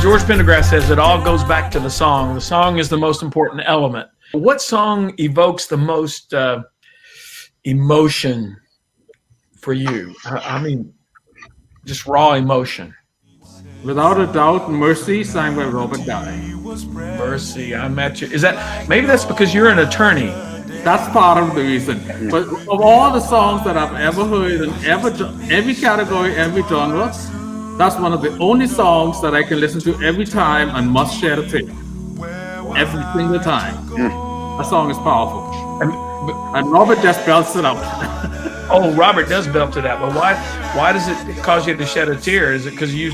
George Pendergrass says it all goes back to the song. The song is the most important element. What song evokes the most emotion for you? I mean, just raw emotion. Without a doubt, Mercy, sang by Robert Guy. Mercy, I met you. Is that, maybe that's because you're an attorney? That's part of the reason. But of all the songs that I've ever heard in every category, every genre, that's one of the only songs that I can listen to every time and must shed a tear. Every single time. That song is powerful. And Robert just belts it out. Oh, Robert does belt it out. But why does it cause you to shed a tear? Is it because you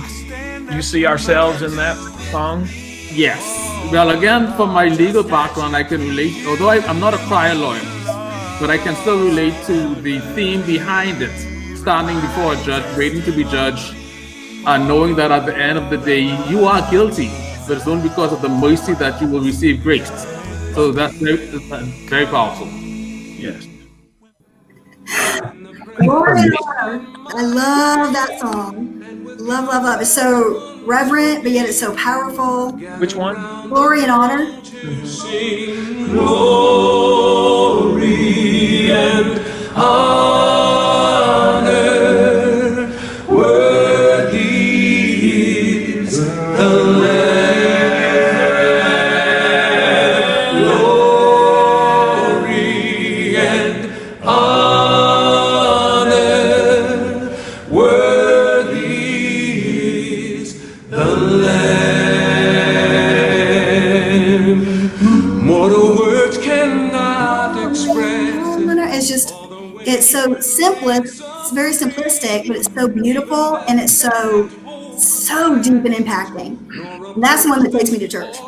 see ourselves in that song? Yes. Well, again, from my legal background, I can relate, although I'm not a prior lawyer, but I can still relate to the theme behind it. Standing before a judge, waiting to be judged, and knowing that at the end of the day, you are guilty, but it's only because of the mercy that you will receive grace. So that's very powerful. Yes. Glory and Honor. I love that song. Love, love, love. It's so reverent, but yet it's so powerful. Which one? Glory and Honor. Sing glory and honor. Worthy is the Lamb. Glory and honor. Worthy is the Lamb. Mortal words cannot express. It's so simplest. It's very simplistic, but it's so beautiful and it's so deep and impacting. And that's the one that takes me to church.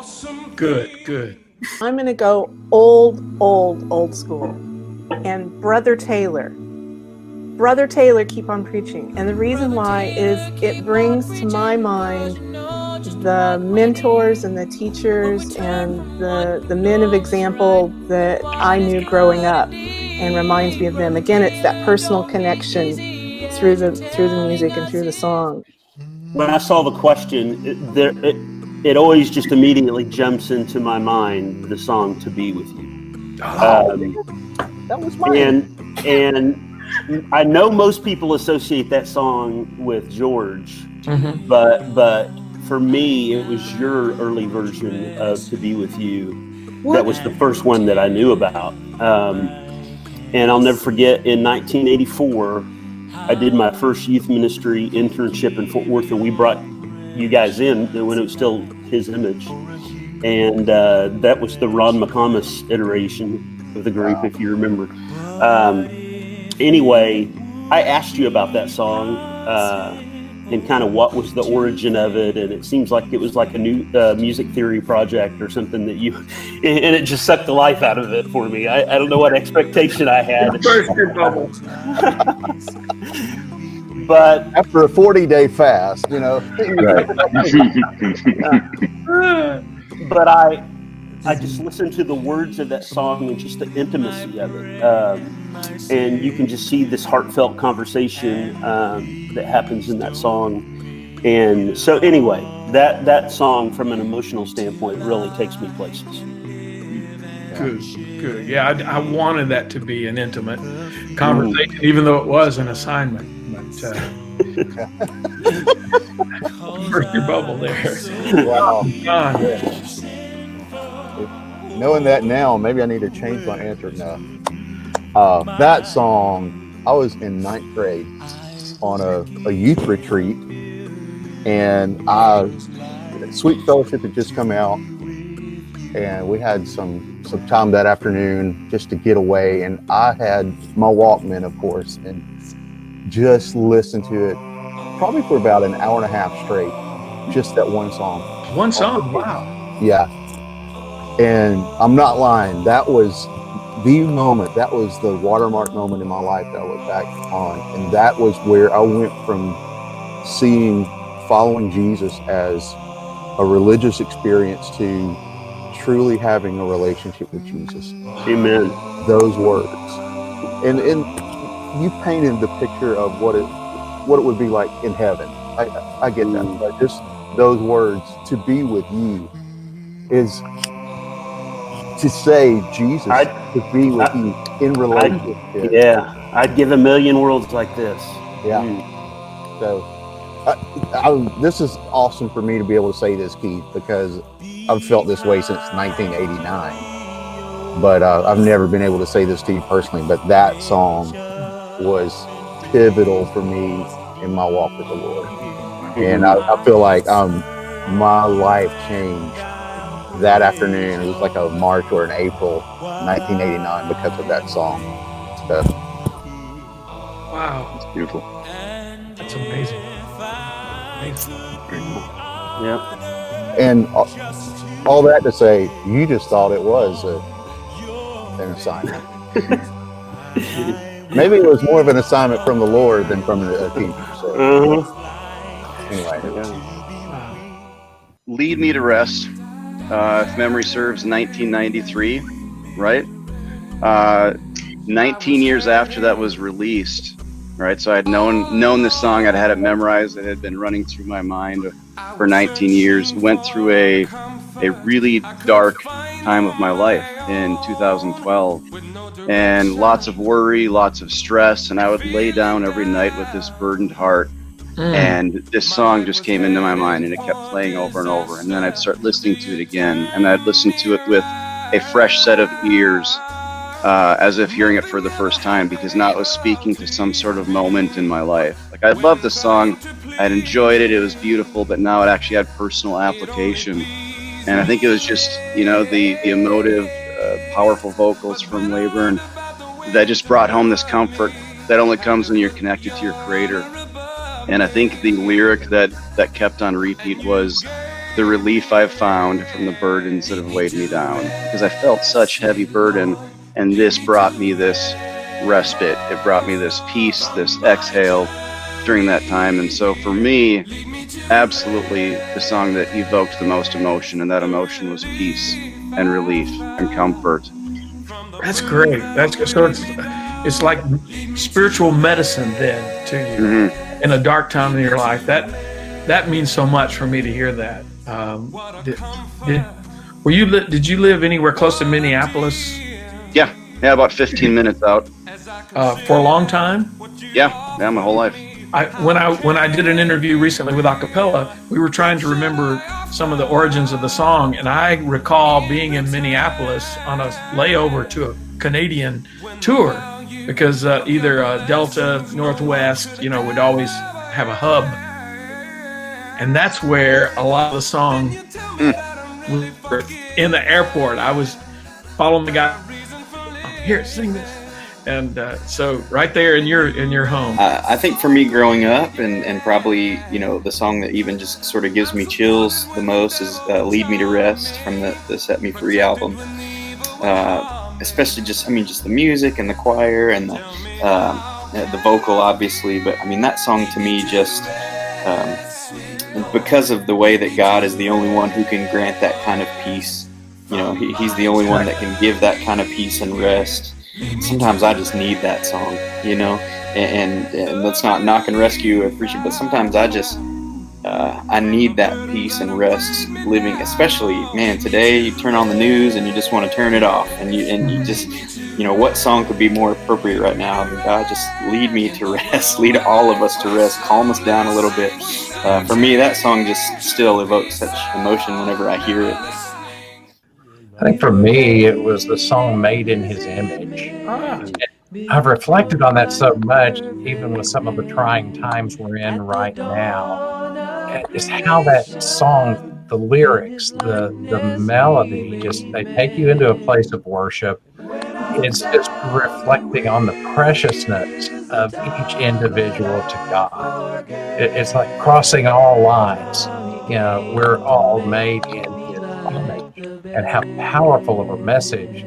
Good. I'm going to go old school. And Brother Taylor, keep on preaching. And the reason why is it brings to my mind the mentors and the teachers and the men of example that I knew growing up, and reminds me of them. Again, it's that personal connection through the music and through the song. When I saw the question, it always just immediately jumps into my mind the song "To Be With You." That was mine. And I know most people associate that song with George, but for me, it was your early version of "To Be With You." That was the first one that I knew about. And I'll never forget, in 1984, I did my first youth ministry internship in Fort Worth, and we brought you guys in when it was still His Image. And that was the Ron McComas iteration of the group, if you remember. Anyway, I asked you about that song and kind of what was the origin of it. And it seems like it was like a new music theory project or something that you, and it just sucked the life out of it for me. I don't know what expectation I had. Burst your bubble. But after a 40-day fast, you know. But I just listened to the words of that song and just the intimacy of it. And you can just see this heartfelt conversation that happens in that song. And so anyway, that song from an emotional standpoint really takes me places. Good. Yeah, I wanted that to be an intimate conversation, even though it was an assignment. But burst your bubble there. Wow. God. Knowing that now, maybe I need to change my answer now. That song, I was in 9th grade on a youth retreat, and Sweet Fellowship had just come out, and we had some time that afternoon just to get away, and I had my Walkman, of course, and just listened to it probably for about an hour and a half straight, just that one song. One song? Wow. Yeah. And I'm not lying, that was the moment, that was the watermark moment in my life that I look back on. And that was where I went from following Jesus as a religious experience to truly having a relationship with Jesus. Amen. Those words. And you painted the picture of what it would be like in heaven. I get that. But just those words, to be with you, is to say Jesus, to be with you in relationship. I'd give a million worlds like this. Yeah. So this is awesome for me to be able to say this, Keith, because I've felt this way since 1989. But I've never been able to say this to you personally. But that song was pivotal for me in my walk with the Lord. And I feel like my life changed that afternoon. It was like a March or an April 1989 because of that song. So, Wow. It's beautiful. That's amazing. Yeah. And all that to say, you just thought it was an assignment. Maybe it was more of an assignment from the Lord than from a teacher. So. Anyway. Lead Me to Rest, if memory serves, 1993, right? 19 years after that was released, right? So I had known this song, I'd had it memorized, it had been running through my mind for 19 years. Went through a really dark time of my life in 2012, and lots of worry, lots of stress, and I would lay down every night with this burdened heart. And this song just came into my mind, and it kept playing over and over. And then I'd start listening to it again, and I'd listen to it with a fresh set of ears, as if hearing it for the first time, because now it was speaking to some sort of moment in my life. Like, I loved the song, I'd enjoyed it, it was beautiful, but now it actually had personal application. And I think it was just, the emotive, powerful vocals from Wayburn that just brought home this comfort that only comes when you're connected to your Creator. And I think the lyric that kept on repeat was, the relief I've found from the burdens that have weighed me down. Because I felt such heavy burden, and this brought me this respite. It brought me this peace, this exhale during that time. And so for me, absolutely the song that evoked the most emotion, and that emotion was peace and relief and comfort. That's great. So it's like spiritual medicine then to you. Mm-hmm. In a dark time in your life. That means so much for me to hear that. Did you live anywhere close to Minneapolis? Yeah, about 15 minutes out. For a long time? Yeah, my whole life. When I did an interview recently with Acappella, we were trying to remember some of the origins of the song, and I recall being in Minneapolis on a layover to a Canadian tour, because either Delta, Northwest, would always have a hub. And that's where a lot of the song were in the airport. I was following the guy, here, sing this. And so right there in your home. I think for me growing up, and probably, the song that even just sort of gives me chills the most is Lead Me to Rest from the Set Me Free album. Especially just the music and the choir and the vocal, obviously. But that song to me just, because of the way that God is the only one who can grant that kind of peace. He's the only one that can give that kind of peace and rest. Sometimes I just need that song, and let's not knock and rescue or appreciate, but sometimes I need that peace and rest living, especially, today you turn on the news and you just want to turn it off, and you just, what song could be more appropriate right now than God, just lead me to rest, lead all of us to rest, calm us down a little bit. For me, that song just still evokes such emotion whenever I hear it. I think for me, it was the song Made in His Image. I've reflected on that so much, even with some of the trying times we're in right now. Just how that song, the lyrics, the melody, they take you into a place of worship. It's just reflecting on the preciousness of each individual to God. It's like crossing all lines. We're all made in His image. And how powerful of a message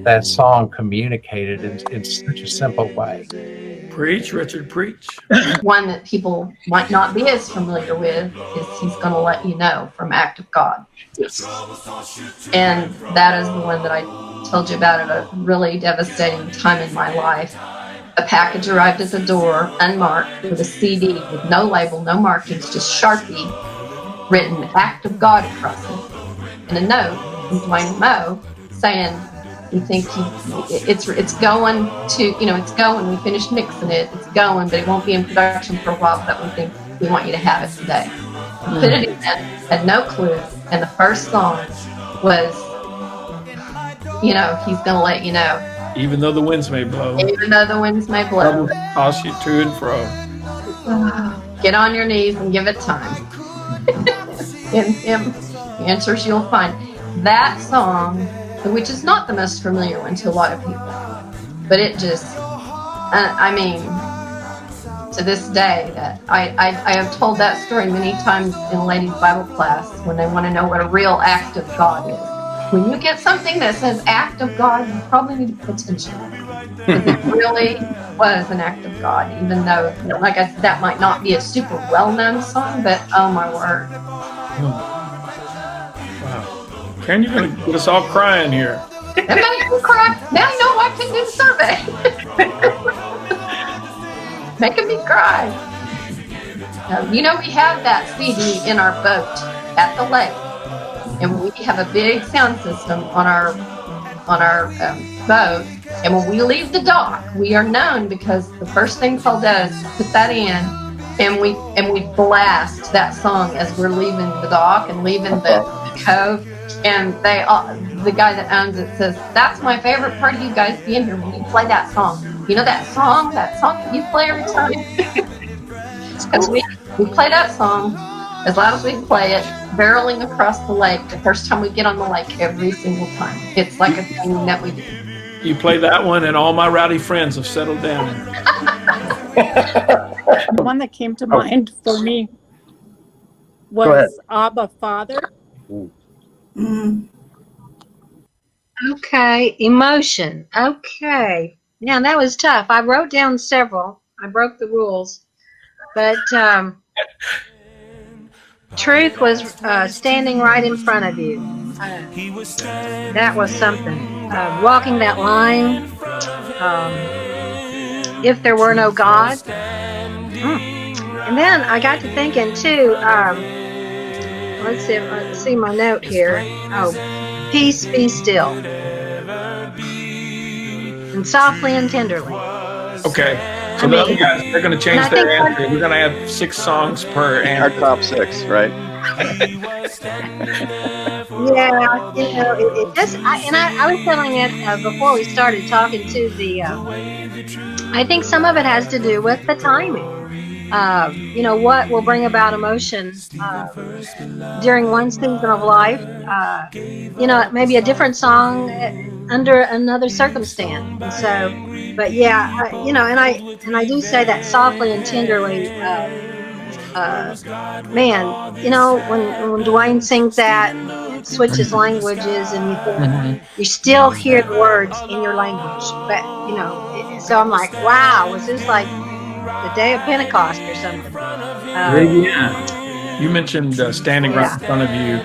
that song communicated in such a simple way. Preach, Richard, preach. One that people might not be as familiar with is He's Going to Let You Know from Act of God. Yes. And that is the one that I told you about at a really devastating time in my life. A package arrived at the door, unmarked, with a CD with no label, no markings, just Sharpie. written "Act of God" across it, and a note from Dwayne and Mo saying, "We think it's going to, it's going. We finished mixing it. It's going, but it won't be in production for a while. But we think we want you to have it today." Put it in, had no clue, and the first song was, he's gonna let you know. Even though the winds may blow. Even though the winds may blow. Toss you to and fro. Get on your knees and give it time. In Him, answers you'll find. That song, which is not the most familiar one to a lot of people, but it just, to this day, that I have told that story many times in ladies' Bible class when they want to know what a real act of God is. When you get something that says act of God, you probably need to pay attention. Because it really was an act of God, even though, like I said, that might not be a super well-known song, but oh my word. Wow. Karen, you're going to get us all crying here. It makes me cry. Now I know I can do the survey. Making me cry. We have that CD in our boat at the lake. And we have a big sound system on our boat. And when we leave the dock, we are known because the first thing Paul does is put that in, and we blast that song as we're leaving the dock and leaving the cove. And the guy that owns it says, "That's my favorite part of you guys being here when you play that song. You know that song that you play every time." Because we play that song as loud as we can play it, barreling across the lake the first time we get on the lake every single time. It's like a thing that we do. You play that one, and all my rowdy friends have settled down. The one that came to mind for me was Abba Father. Okay, emotion. Okay. Now that was tough. I wrote down several. I broke the rules. But truth was standing right in front of you. That was something. Walking that line. If there were no God. And then I got to thinking too. Let's see my note here. Oh, peace be still. And softly and tenderly. Okay. So the other guys, they're going to change their answer. We're going to have 6 songs per answer. Our top 6, right? Yeah, it just, I was telling it before we started talking to the, I think some of it has to do with the timing. What will bring about emotion during one season of life. Maybe a different song under another circumstance. And so, but yeah, and I do say that softly and tenderly. Man, when Dwayne sings that, it switches languages, and you still hear the words in your language. But so I'm like, wow, was this like the day of Pentecost or something? Yeah. You mentioned standing right in front of you.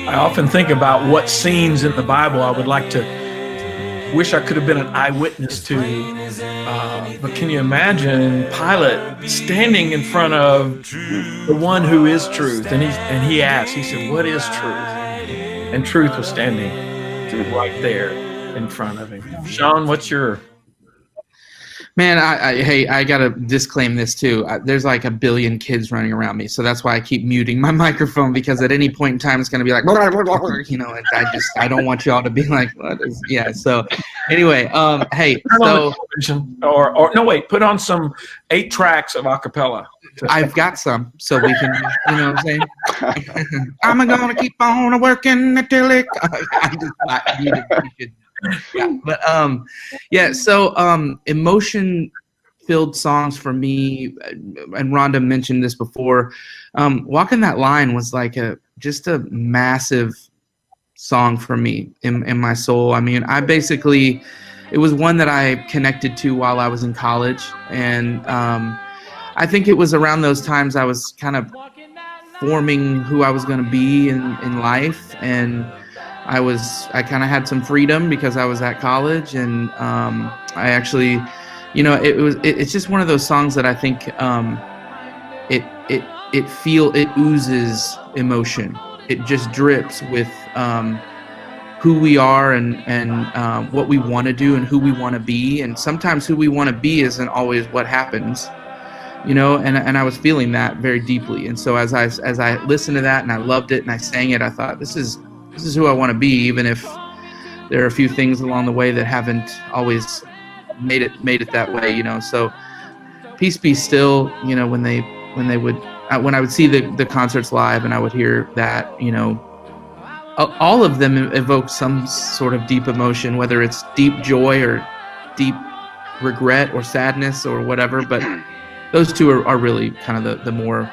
I often think about what scenes in the Bible I would like to wish I could have been an eyewitness to. But can you imagine Pilate standing in front of the one who is truth? And he asked, he said, "What is truth?" And truth was standing right there in front of him. Sean, what's your... Man, I gotta disclaim this too. There's like a billion kids running around me, so that's why I keep muting my microphone, because at any point in time it's gonna be like, and I don't want y'all to be like, what is? Yeah. So anyway, hey, so or no, wait, put on some 8 tracks of acapella. I've got some, so we can, you know what I'm saying? I'm gonna keep on working until it. Yeah, but so emotion filled songs for me, and Rhonda mentioned this before, Walking That Line was like just a massive song for me in my soul. I mean, it was one that I connected to while I was in college, and I think it was around those times I was kind of forming who I was going to be in life, and I kind of had some freedom because I was at college, and I actually, it's just one of those songs that I think it it oozes emotion. It just drips with who we are and what we want to do and who we want to be. And sometimes who we want to be isn't always what happens, you know. And I was feeling that very deeply. And so as I listened to that and I loved it and I sang it, I thought, this is who I want to be, even if there are a few things along the way that haven't always made it that way, you know. So Peace Be Still, you know, when I would see the concerts live and I would hear that, you know, all of them evoke some sort of deep emotion, whether it's deep joy or deep regret or sadness or whatever. But those two are really kind of the more,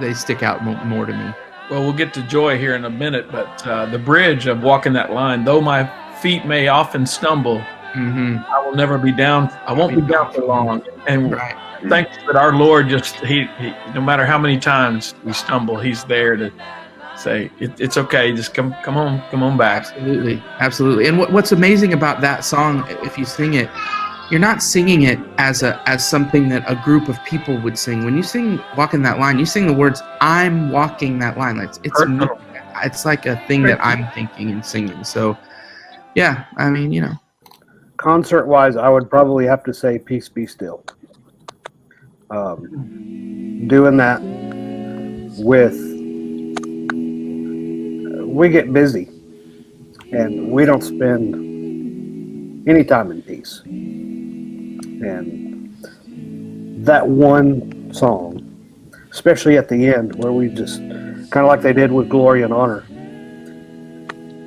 they stick out more to me. Well, we'll get to joy here in a minute, but the bridge of walking that line, though my feet may often stumble, I will never be down. I won't be down for long. And thanks that our Lord he no matter how many times we stumble, He's there to say it's okay. Just come on back. Absolutely. And what's amazing about that song, if you sing it, you're not singing it as something that a group of people would sing. When you sing "Walking That Line," you sing the words "I'm walking that line." It's like a thing that I'm thinking and singing. So, yeah, I mean, you know. Concert-wise, I would probably have to say "Peace Be Still." Doing that we get busy, and we don't spend any time in peace. And that one song, especially at the end, where we just kind of like they did with "Glory and Honor,"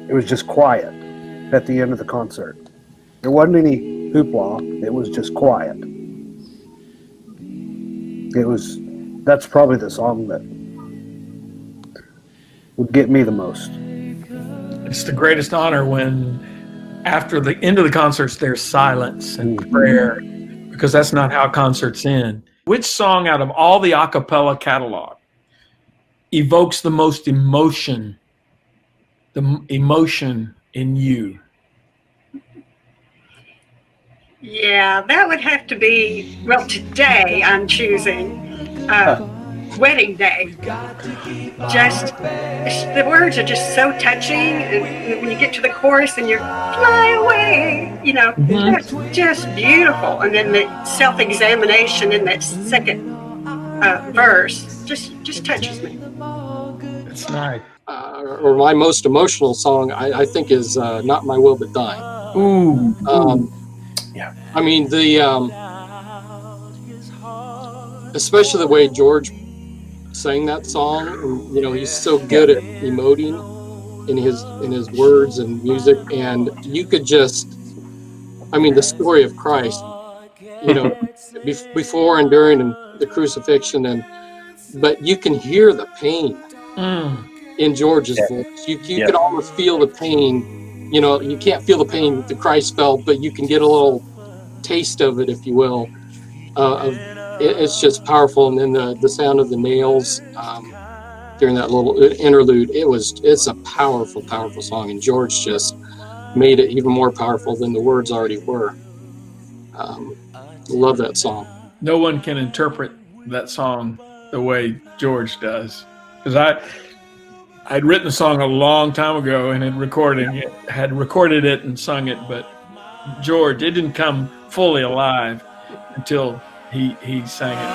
it was just quiet at the end of the concert. There wasn't any hoopla. It was just quiet. That's probably the song that would get me the most. It's the greatest honor when after the end of the concerts there's silence and prayer, because that's not how concerts end. Which song out of all the a cappella catalog evokes the most emotion, in you? Yeah, that would have to be, well, today I'm choosing Wedding Day. Just, the words are just so touching, and when you get to the chorus and you're fly away, you know, that's just beautiful. And then the self-examination in that second verse just touches me. It's nice. Or my most emotional song, I think, is Not My Will But Thine. Ooh. Yeah. I mean, especially the way George sang that song, and, you know, he's so good at emoting in his words and music, and you could just, I mean, the story of Christ, you know, before and during and the crucifixion, but you can hear the pain in George's voice. You could almost feel the pain. You know, you can't feel the pain that Christ felt, but you can get a little taste of it, if you will. It's just powerful. And then the sound of the nails during that little interlude, it's a powerful, powerful song. And George just made it even more powerful than the words already were. Love that song. No one can interpret that song the way George does. Because I'd written the song a long time ago and had recorded it and sung it, but George, it didn't come fully alive until he sang it.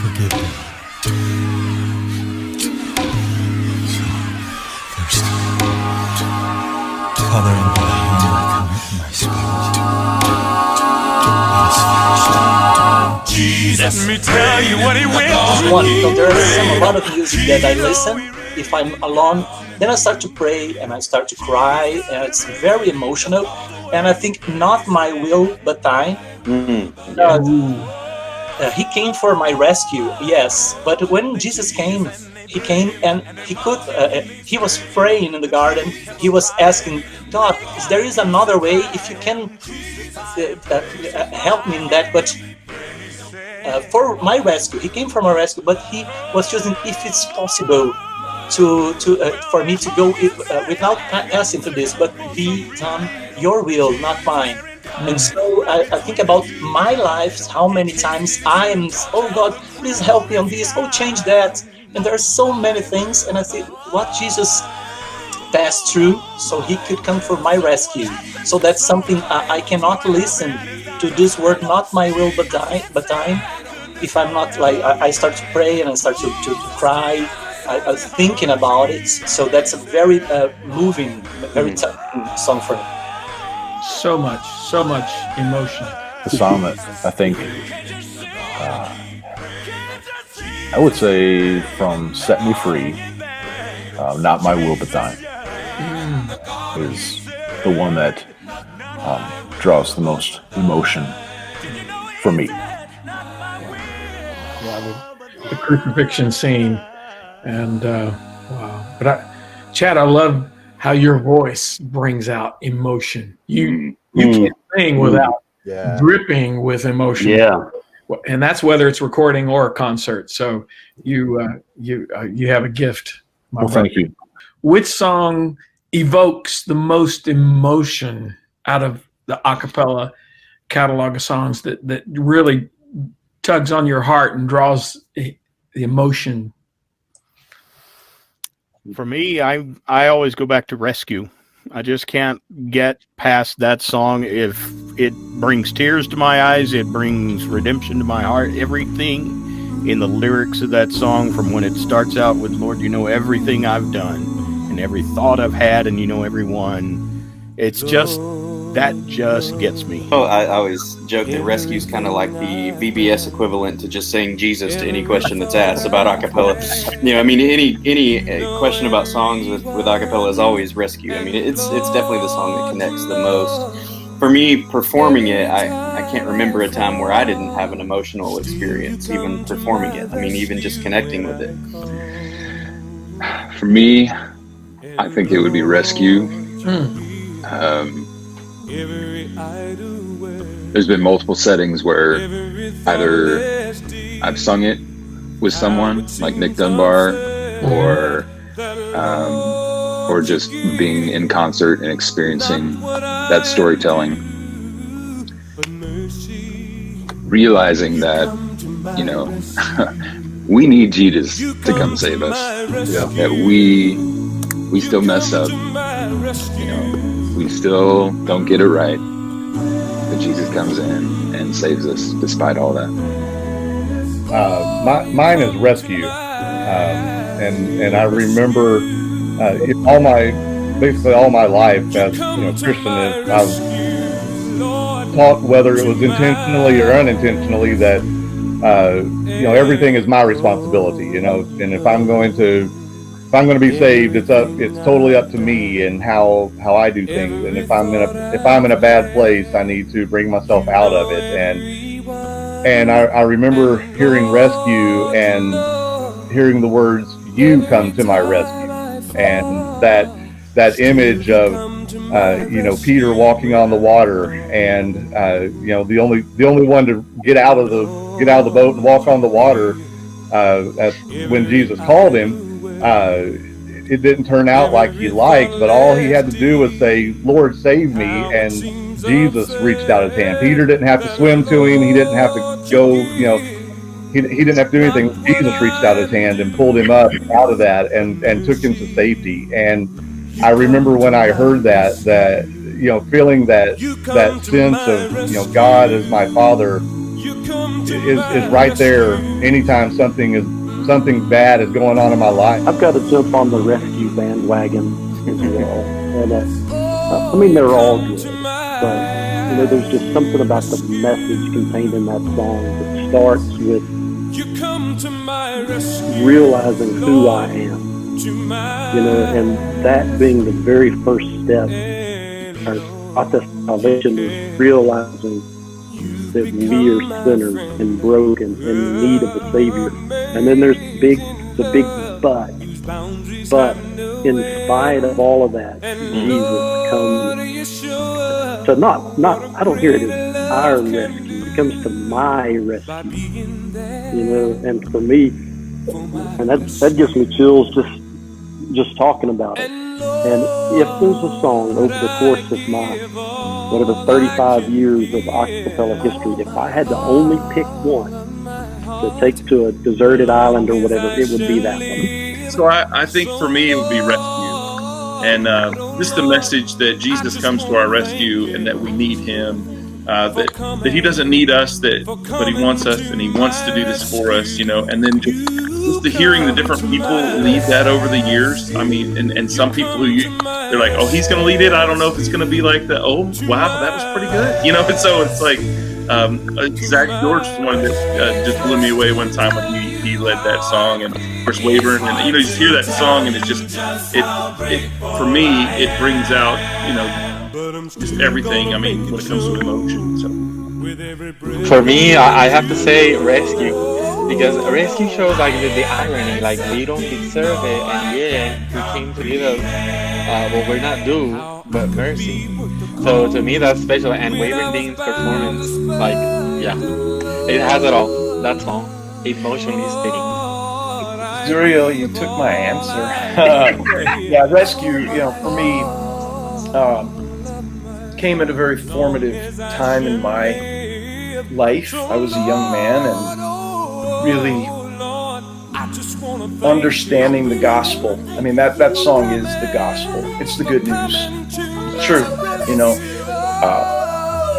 Forgive me. Father, into thy hand I commit my spirit. Jesus, let me tell you what he went through. There are a lot of music that I listen. If I'm alone, then I start to pray and I start to cry, and it's very emotional. And I think not my will, but thine. He came for my rescue, yes. But when Jesus came, he came and he was praying in the garden. He was asking God, there is another way, if you can help me in that. But for my rescue, he came for my rescue, but he was choosing if it's possible for me to go without asking for this, but be done your will, not mine. And so I think about my life, how many times I'm, oh God, please help me on this, oh change that. And there are so many things, and I think what Jesus passed through so he could come for my rescue. So that's something I cannot listen to this word, not my will but thine, if I'm not like, I start to pray and I start to cry, I was thinking about it. So that's a very moving, very touching song for me. So much emotion. The song that I think I would say from Set Me Free, Not My Will But Thine, is the one that draws the most emotion for me. The crucifixion scene, and wow. But Chad, I love how your voice brings out emotion. You can't sing without dripping with emotion. Yeah. And that's whether it's recording or a concert. So you have a gift. Well, thank you. Which song evokes the most emotion out of the Acappella catalog of songs that really tugs on your heart and draws the emotion? For me, I always go back to Rescue. I just can't get past that song. If it brings tears to my eyes, it brings redemption to my heart. Everything in the lyrics of that song, from when it starts out with, Lord, you know everything I've done and every thought I've had, and you know every one. It's just, that just gets me. Oh, I always joke that Rescue's kind of like the VBS equivalent to just saying Jesus to any question that's asked about acapella. You know, I mean, any question about songs with acapella is always Rescue. I mean, it's definitely the song that connects the most. For me, performing it, I can't remember a time where I didn't have an emotional experience, even performing it. I mean, even just connecting with it. For me, I think it would be Rescue. There's been multiple settings where either I've sung it with someone like Nick Dunbar, or just being in concert and experiencing that storytelling, realizing that, you know, we need Jesus to come save us. That we still mess up, you know, we still don't get it right, but Jesus comes in and saves us despite all that. Mine is Rescue, and I remember basically all my life as Christian, I've taught, whether it was intentionally or unintentionally, that everything is my responsibility, and if I'm going to be saved, it's totally up to me and how I do things. And if I'm in a bad place, I need to bring myself out of it. And I remember hearing Rescue and hearing the words, "You come to my rescue," and that image of Peter walking on the water, and the only one to get out of the boat and walk on the water, when Jesus called him. It didn't turn out like he liked, but all he had to do was say, "Lord, save me," and Jesus reached out his hand. Peter didn't have to swim to him. He didn't have to go, he didn't have to do anything. Jesus reached out his hand and pulled him up out of that and took him to safety. And I remember when I heard that feeling that sense of, God as my Father is right there anytime something bad is going on in my life. I've got to jump on the Rescue bandwagon as well. And they're all good, but there's just something about the message contained in that song that starts with realizing who I am. And that being the very first step of salvation is realizing that we are sinners and broken and in need of a Savior. And then there's the big but. But in spite of all of that, Jesus comes to not I don't hear it as our rescue. It comes to my rescue. And for me, and that gives me chills just just talking about it. And if there's a song over the course of my, whatever, 35 years of acapella history, if I had to only pick one to take to a deserted island or whatever, it would be that one. So I think for me, it would be Rescue. And just the message that Jesus comes to our rescue and that we need him, that he doesn't need us, but he wants us and he wants to do this for us, you know, and then just the hearing the different people lead that over the years. I mean, and some people they're like, oh, he's going to lead it. I don't know if it's going to be like the, oh, wow, that was pretty good. You know, and so it's like, Zach George was one that just blew me away one time when he led that song, and of course Wavering, and you know, you just hear that song and it's just it for me it brings out, you know, just everything. I mean, when it comes to emotion. So for me, I have to say Rescue, because Rescue shows like the irony, like we don't deserve it, and yet he came to give us what we're not due, but mercy. So to me, that's special. And Wavering Dean's performance, like, yeah, it has it all. That song, emotionally speaking. Zuriel, you took my answer. Yeah, Rescue, you know, for me, came at a very formative time in my life. I was a young man and really understanding the gospel. I mean, that song is the gospel. It's the good news. It's true, you know.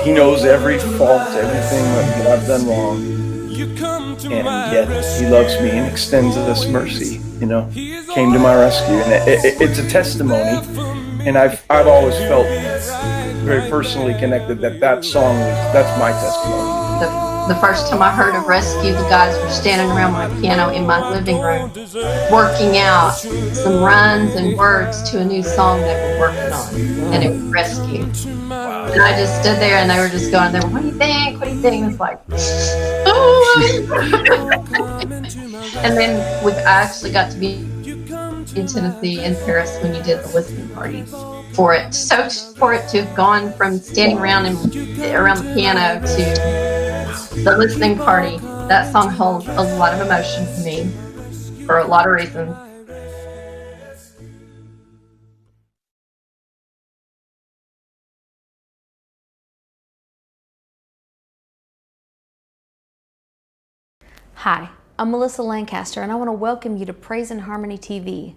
He knows every fault, everything that I've done wrong, and yet he loves me and extends us mercy. You know, came to my rescue, and it's a testimony. And I've always felt very personally connected that song that's my testimony. The first time I heard of Rescue, the guys were standing around my piano in my living room, working out some runs and words to a new song they were working on, and it was Rescue. And I just stood there, and they were just going, "What do you think? What do you think?" It's like, oh. And then I actually got to be in Tennessee, in Paris, when you did the listening party for it. So for it to have gone from standing around around the piano to the listening party, that song holds a lot of emotion for me for a lot of reasons. Hi, I'm Melissa Lancaster, and I want to welcome you to Praise and Harmony TV.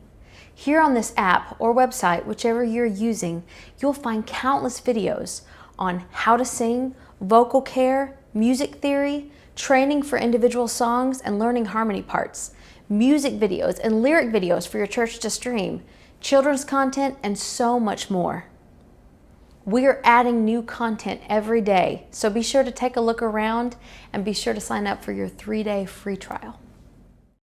Here on this app or website, whichever you're using, you'll find countless videos on how to sing, vocal care, music theory, training for individual songs, and learning harmony parts, music videos and lyric videos for your church to stream, children's content, and so much more. We are adding new content every day, so be sure to take a look around and be sure to sign up for your 3-day free trial.